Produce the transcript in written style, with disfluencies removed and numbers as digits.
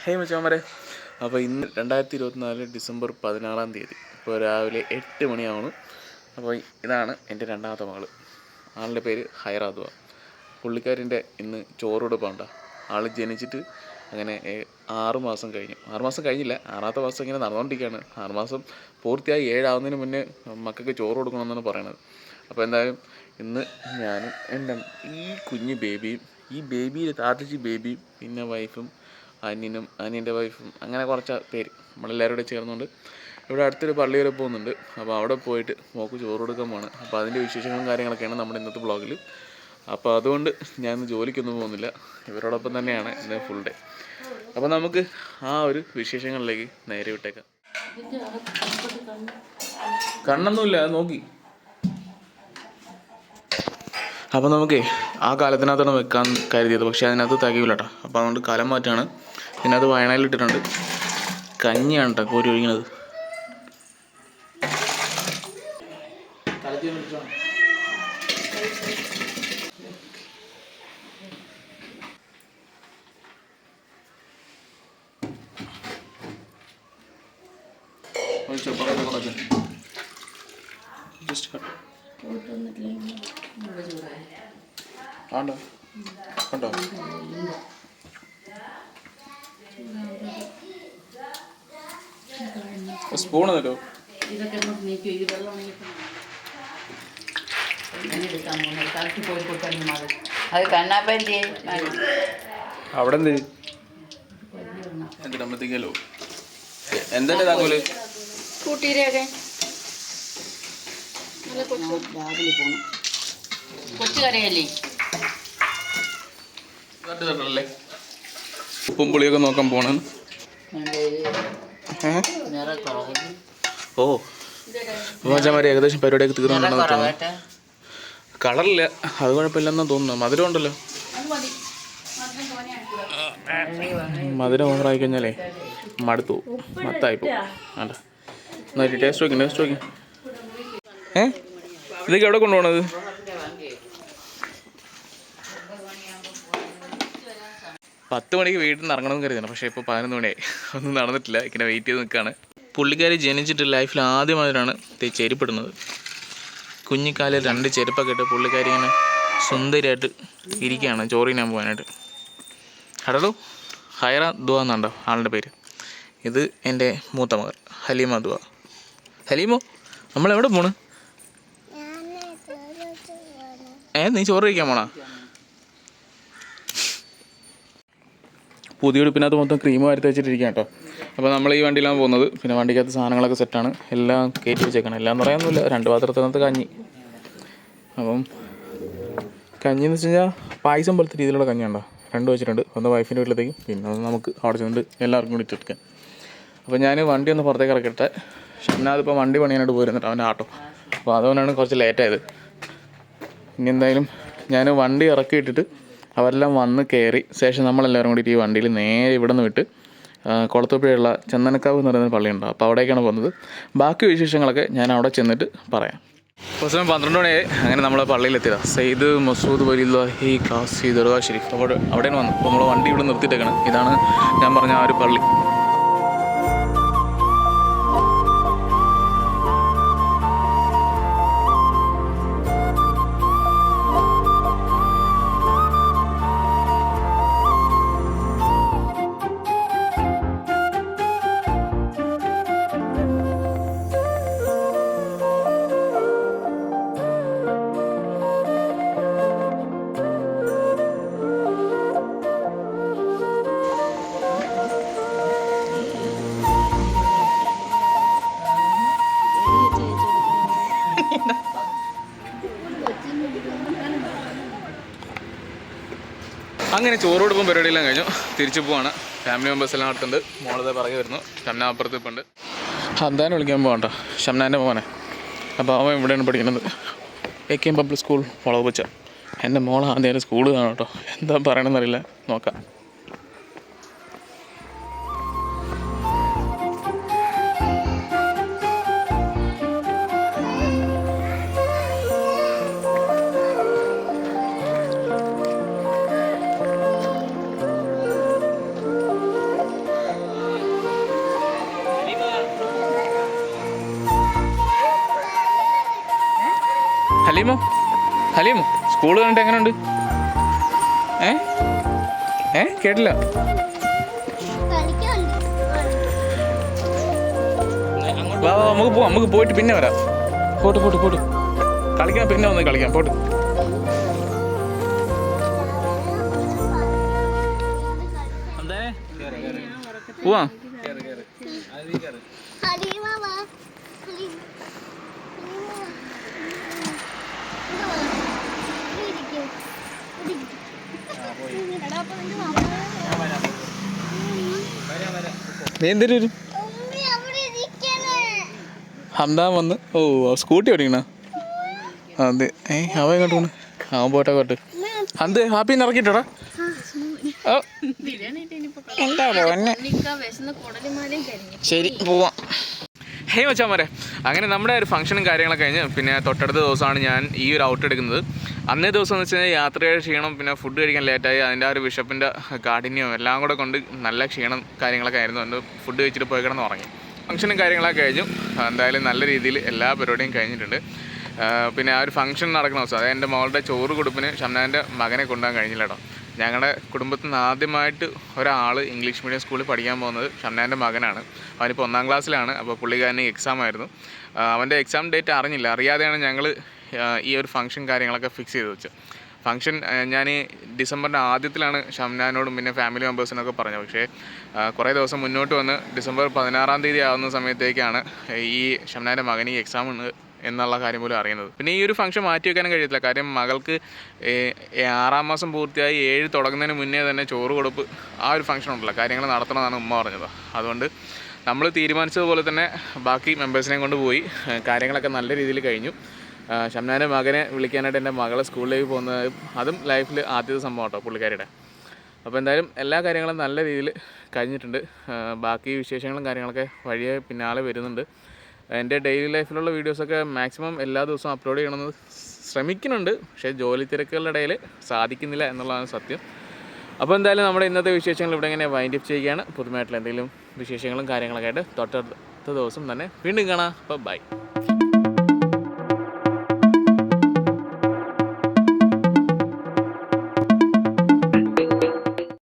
Hey മച്ചാമാരെ, അപ്പോൾ ഇന്ന് 2024 ഡിസംബർ 16 ഇപ്പോൾ രാവിലെ 8 മണിയാവണം. അപ്പോൾ ഇതാണ് എൻ്റെ രണ്ടാമത്തെ മകള്. ആളുടെ പേര് ഹൈറാദുവ. പുള്ളിക്കാരിൻ്റെ ഇന്ന് ചോറെടുപ്പുണ്ട. ആൾ ജനിച്ചിട്ട് അങ്ങനെ 6 മാസം കഴിഞ്ഞു. 6 മാസം കഴിഞ്ഞില്ല, 6ാമത്തെ മാസം ഇങ്ങനെ നടന്നുകൊണ്ടിരിക്കുകയാണ്. 6 മാസം പൂർത്തിയായി 7 ആവുന്നതിന് മുന്നേ മക്കൾക്ക് ചോറ് കൊടുക്കണമെന്നാണ് പറയണത്. അപ്പോൾ എന്തായാലും ഇന്ന് ഞാനും എൻ്റെ ഈ കുഞ്ഞ് ബേബിയും ഈ ബേബിയുടെ താത്തച്ചി ബേബിയും പിന്നെ വൈഫും അനിയനും അനിയൻ്റെ വൈഫും അങ്ങനെ കുറച്ച് പേര് നമ്മളെല്ലാവരും കൂടെ ചേർന്നുകൊണ്ട് ഇവിടെ അടുത്തൊരു പള്ളി വരെ പോകുന്നുണ്ട്. അപ്പോൾ അവിടെ പോയിട്ട് മോൾക്ക് ചോറ് കൊടുക്കാൻ പോവാണ്. അപ്പോൾ അതിൻ്റെ വിശേഷങ്ങളും കാര്യങ്ങളൊക്കെയാണ് നമ്മുടെ ഇന്നത്തെ വ്ളോഗിൽ. അപ്പോൾ അതുകൊണ്ട് ഞാൻ ഇന്ന് ജോലിക്കൊന്നും പോകുന്നില്ല, ഇവരോടൊപ്പം തന്നെയാണ് ഇന്ന് ഫുൾ ഡേ. അപ്പോൾ നമുക്ക് ആ ഒരു വിശേഷങ്ങളിലേക്ക് നേരെ വിട്ടേക്കാം. കണ്ണൊന്നുമില്ല, അത് നോക്കി. അപ്പോൾ നമുക്കേ ആ കാലത്തിനകത്താണ് വെക്കാൻ കരുതിയത്, പക്ഷേ അതിനകത്ത് തികയില്ല കേട്ടോ. അപ്പോൾ അതുകൊണ്ട് കാലം മാറ്റാണ്. പിന്നെ അത് വയനാട്ടിലിട്ടിട്ടുണ്ട്. കഞ്ഞിയാണ് കേട്ടോ കോരി ഒഴിക്കുന്നത്. ആണ്ടോ കണ്ടോ? സ്പൂണ് തരോ? അവിടെ എന്തിനോ എന്താ താക്കോല് കൂട്ടിയിരൊക്കെ കൊച്ചു കറിയല്ലേ. ഉപ്പും പുളിയൊക്കെ നോക്കാൻ പോണ. ഓ മച്ചാമാരി ഏകദേശം പരിപാടിയൊക്കെ തീർന്നുണ്ടെന്ന് തോന്നുന്നു. കളറില്ല, അത് കുഴപ്പമില്ലെന്ന് തോന്നുന്നു. മധുരം ഉണ്ടല്ലോ. മധുരം ഓവറായി കഴിഞ്ഞാലേ മടുത്തു മത്തായിപ്പോ. അല്ല എന്നാ ടേസ്റ്റ് നോക്കി. ഇതൊക്കെ എവിടെ കൊണ്ടുപോകണത്? 10 മണിക്ക് വീട്ടിൽ നിന്ന് ഇറങ്ങണമെന്ന് കരുതിയാണ്, പക്ഷേ ഇപ്പോൾ 11 മണിയായി. ഒന്നും നടന്നിട്ടില്ല, ഇങ്ങനെ വെയിറ്റ് ചെയ്ത് നിൽക്കുകയാണ്. പുള്ളിക്കാരി ജനിച്ചിട്ട് ലൈഫിൽ ആദ്യമായിട്ടാണ് ചെരുപ്പിടുന്നത്. കുഞ്ഞിക്കാലിൽ 2 ചെരുപ്പൊക്കെ ഇട്ട് പുള്ളിക്കാരി ഇങ്ങനെ സുന്ദരിയായിട്ട് ഇരിക്കുകയാണ് ചോറിനാൻ പോകാനായിട്ട്. ഹലോ, ഹൈറ ദുവ എന്നാണ്ടോ ആളുടെ പേര്. ഇത് എൻ്റെ മൂത്ത മകൾ ഹലീമ ദുവ. ഹലീമോ, നമ്മളെവിടെ പോണ്? നീ ചോറ് കഴിക്കാൻ പോണാ? പുതിയ ഉടുപ്പിനകത്ത് മൊത്തം ക്രീം വാരി വെച്ചിട്ടിരിക്കാം കേട്ടോ. അപ്പോൾ നമ്മൾ ഈ വണ്ടിയിലാണ് പോകുന്നത്. പിന്നെ വണ്ടിക്കകത്ത് സാധനങ്ങളൊക്കെ സെറ്റാണ്, എല്ലാം കയറ്റി വെച്ചേക്കണം. എല്ലാം പറയാനൊന്നുമില്ല, 2 പാത്രത്തിനകത്ത് കഞ്ഞി. അപ്പം കഞ്ഞി എന്ന് വെച്ച് കഴിഞ്ഞാൽ പായസം പോലത്തെ രീതിയിലുള്ള കഞ്ഞിയുണ്ടോ, 2 വെച്ചിട്ടുണ്ട്. ഒന്ന് വൈഫിൻ്റെ വീട്ടിലത്തേക്കും പിന്നെ ഒന്ന് നമുക്ക് അവിടെ ചെന്നിട്ട് എല്ലാവർക്കും കൂടി ഇട്ടെടുക്കാം. അപ്പോൾ ഞാൻ വണ്ടി ഒന്ന് പുറത്തേക്ക് ഇറക്കട്ടെ. ഷംനാഥ് ഇപ്പോൾ വണ്ടി പണിയാനായിട്ട് പോയിരുന്നിട്ട് അവൻ്റെ ആട്ടോ. അപ്പോൾ അതുകൊണ്ടാണ് കുറച്ച് ലേറ്റായത്. ഇനി എന്തായാലും ഞാൻ വണ്ടി ഇറക്കിയിട്ടിട്ട് അവരെല്ലാം വന്ന് കയറി ശേഷം നമ്മളെല്ലാവരും കൂടി ഈ വണ്ടിയിൽ നേരെ ഇവിടെ നിന്ന് വിട്ട് കുളത്തൂപ്പുഴയുള്ള ചന്ദനക്കാവ് എന്ന് പറയുന്ന പള്ളിയുണ്ട്. അപ്പോൾ അവിടേക്കാണ് പോകുന്നത്. ബാക്കി വിശേഷങ്ങളൊക്കെ ഞാൻ അവിടെ ചെന്നിട്ട് പറയാം. ഇപ്പോൾ സമയം 12 മണിയായി. അങ്ങനെ നമ്മൾ പള്ളിയിലെത്തിയതാണ്. സെയ്ദ് മസൂദ് വലില്ലാഹി കാസി ദർഗാ ഷെരീഫ്. അപ്പോൾ അവിടെയാണ് വന്നത്. അപ്പോൾ നമ്മൾ വണ്ടി ഇവിടെ നിർത്തിയിട്ടേക്കാണ്. ഇതാണ് ഞാൻ പറഞ്ഞ ആ ഒരു പള്ളി. അങ്ങനെ ചോറോടൊപ്പം പരിപാടിയെല്ലാം കഴിഞ്ഞു. തിരിച്ചു പോവാണ്. ഫാമിലി മെമ്പേഴ്സ് എല്ലാം അടുത്തുണ്ട്. മോളത് പറകെ വരുന്നു. ഷംന അപ്പുറത്ത് ഇപ്പം ഉണ്ട്. ഹന്താനെ വിളിക്കാൻ പോകണ്ട, ഷംനാൻ്റെ മോനെ. അപ്പോൾ അവൻ ഇവിടെയാണ് പഠിക്കുന്നത്, AK പബ്ലിക് സ്കൂൾ വളവച്ച. എൻ്റെ മോളെ ആദ്യം സ്കൂൾ കാണാം കേട്ടോ. എന്താ പറയണമെന്നറിയില്ല, നോക്കാം. ഹലീം സ്കൂൾ കണ്ടിട്ട് എങ്ങനെയുണ്ട്? കേട്ടില്ല. വാ നമുക്ക് പോവാം, നമുക്ക് പോയിട്ട് പിന്നെ വരാം. പോട്ട് കളിക്കാം, പിന്നെ വന്ന് കളിക്കാം. പോട്ട് പോവാ. നീ എന്തൊരു വരും? ഹംദാൻ വന്ന് സ്കൂട്ടി ഓടിക്കണ അതെ. അവൻ എങ്ങോട്ട് പോണ്? അവൻ പോട്ടെ. ഹന്ത് ഹാപ്പിന്ന് ഇറക്കിട്ടോടാ. ശരി പോവാം. ഹേ മച്ചാമാരെ, അങ്ങനെ നമ്മുടെ ഒരു ഫംഗ്ഷനും കാര്യങ്ങളൊക്കെ കഴിഞ്ഞ് പിന്നെ തൊട്ടടുത്ത ദിവസമാണ് ഞാൻ ഈ ഒരു ഔട്ട് എടുക്കുന്നത്. അന്നേ ദിവസം എന്ന് വെച്ച് കഴിഞ്ഞാൽ യാത്രയുടെ ക്ഷീണം, പിന്നെ ഫുഡ് കഴിക്കാൻ ലേറ്റായി, അതിൻ്റെ ആ ഒരു വിശപ്പിൻ്റെ കാഠിന്യവും എല്ലാം കൂടെ കൊണ്ട് നല്ല ക്ഷീണം കാര്യങ്ങളൊക്കെ ആയിരുന്നു. അതുകൊണ്ട് ഫുഡ് കഴിച്ചിട്ട് പോയി കിടന്ന് ഉറങ്ങി. ഫംഗ്ഷനും കാര്യങ്ങളൊക്കെ കഴിഞ്ഞു. എന്തായാലും നല്ല രീതിയിൽ എല്ലാ പരിപാടിയും കഴിഞ്ഞിട്ടുണ്ട്. പിന്നെ ആ ഒരു ഫംഗ്ഷൻ നടക്കുന്ന ദിവസം, അതായത് എൻ്റെ മകളുടെ ചോറ് കൊടുപ്പിന് ഷംനാൻ്റെ മകനെ കൊണ്ടുപോകാൻ കഴിഞ്ഞില്ല കേട്ടോ. ഞങ്ങളുടെ കുടുംബത്തിൽ നിന്ന് ആദ്യമായിട്ട് ഒരാൾ ഇംഗ്ലീഷ് മീഡിയം സ്കൂളിൽ പഠിക്കാൻ പോകുന്നത് ഷംനാൻ്റെ മകനാണ്. അവനിപ്പോൾ 1ാം ക്ലാസ്സിലാണ്. അപ്പോൾ പുള്ളിക്കാരന് എക്സാം ആയിരുന്നു. അവൻ്റെ എക്സാം ഡേറ്റ് അറിയാതെയാണ് ഞങ്ങൾ ഈ ഒരു ഫംഗ്ഷൻ കാര്യങ്ങളൊക്കെ ഫിക്സ് ചെയ്ത് വെച്ചത്. ഫംഗ്ഷൻ ഞാൻ ഡിസംബറിൻ്റെ ആദ്യത്തിലാണ് ഷംനാനോടും പിന്നെ ഫാമിലി മെമ്പേഴ്സിനൊക്കെ പറഞ്ഞത്. പക്ഷേ കുറേ ദിവസം മുന്നോട്ട് വന്ന് ഡിസംബർ 16-ാം തീയതി ആകുന്ന സമയത്തേക്കാണ് ഈ ഷംനാൻ്റെ മകന് ഈ എക്സാം ഉണ്ട് എന്നുള്ള കാര്യം പോലും അറിയുന്നത്. പിന്നെ ഈ ഒരു ഫംഗ്ഷൻ മാറ്റി വെക്കാനും കഴിയത്തില്ല. കാര്യം മകൾക്ക് 6-ാം മാസം പൂർത്തിയായി 7 തുടങ്ങുന്നതിന് മുന്നേ തന്നെ ചോറ് കൊടുപ്പ് ആ ഒരു ഫംഗ്ഷൻ ഉണ്ടല്ലോ, കാര്യങ്ങൾ നടത്തണമെന്നാണ് ഉമ്മ പറഞ്ഞത്. അതുകൊണ്ട് നമ്മൾ തീരുമാനിച്ചതുപോലെ തന്നെ ബാക്കി മെമ്പേഴ്സിനെയും കൊണ്ട് പോയി കാര്യങ്ങളൊക്കെ നല്ല രീതിയിൽ കഴിഞ്ഞു. ഷംനാൻ്റെ മകനെ വിളിക്കാനായിട്ട് എൻ്റെ മകളെ സ്കൂളിലേക്ക് പോകുന്നത് അതും ലൈഫിൽ ആദ്യത്തെ സംഭവം കേട്ടോ പുള്ളിക്കാരിയുടെ. അപ്പോൾ എന്തായാലും എല്ലാ കാര്യങ്ങളും നല്ല രീതിയിൽ കഴിഞ്ഞിട്ടുണ്ട്. ബാക്കി വിശേഷങ്ങളും കാര്യങ്ങളൊക്കെ വഴിയെ പിന്നാലെ വരുന്നുണ്ട്. എൻ്റെ ഡെയിലി ലൈഫിലുള്ള വീഡിയോസൊക്കെ മാക്സിമം എല്ലാ ദിവസവും അപ്ലോഡ് ചെയ്യണമെന്ന് ശ്രമിക്കുന്നുണ്ട്. പക്ഷേ ജോലി തിരക്കുകളുടെ ഇടയിൽ സാധിക്കുന്നില്ല എന്നുള്ളതാണ് സത്യം. അപ്പോൾ എന്തായാലും നമ്മുടെ ഇന്നത്തെ വിശേഷങ്ങൾ ഇവിടെ ഇങ്ങനെ വൈൻഡ് അപ്പ് ചെയ്യുകയാണ്. പുതുമായിട്ടുള്ള എന്തെങ്കിലും വിശേഷങ്ങളും കാര്യങ്ങളൊക്കെ ആയിട്ട് തൊട്ടടുത്ത ദിവസം തന്നെ വീണ്ടും കാണാം. അപ്പോൾ ബൈ.